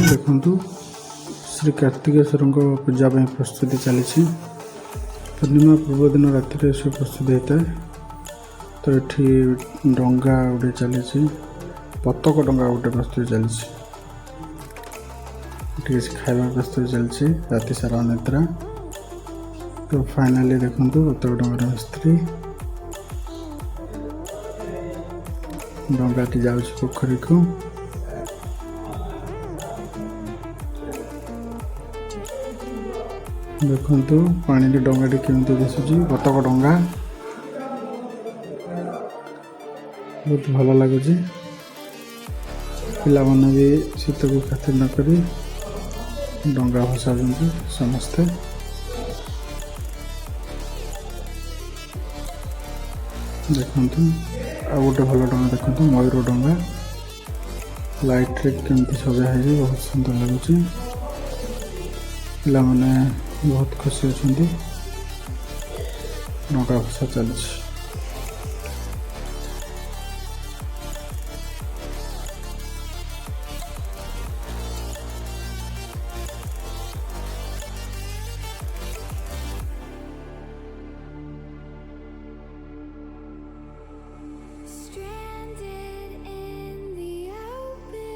देखु श्री कार्तिकेश्वर पूजा प्रस्तुति चली पूर्णिमा पूर्व दिन राति से प्रस्तुति होता है। तो ये डंगा गोटे चली पतक डंगा गोटे प्रस्तुति चली खावा प्रस्तुति चलती राति सारा अनिद्रा। तो फाइनाली देखु पतक डंगार मिस्त्री डंगाटी जाऊँ पोखरी को। देखु पानी डंगाटी केमती दिशुची बतक डंगा बहुत भल लगुच। पिला माने भी शीत को खातिर न करी डंगा भसा समस्ते। देखु आ गोटे भल डंगा देखु मयूर डंगा लाइट रे केमती सजा है बहुत सुंदर लगुच। पिला माने बहुत खुशी अच्छा डंगा भसा चलती।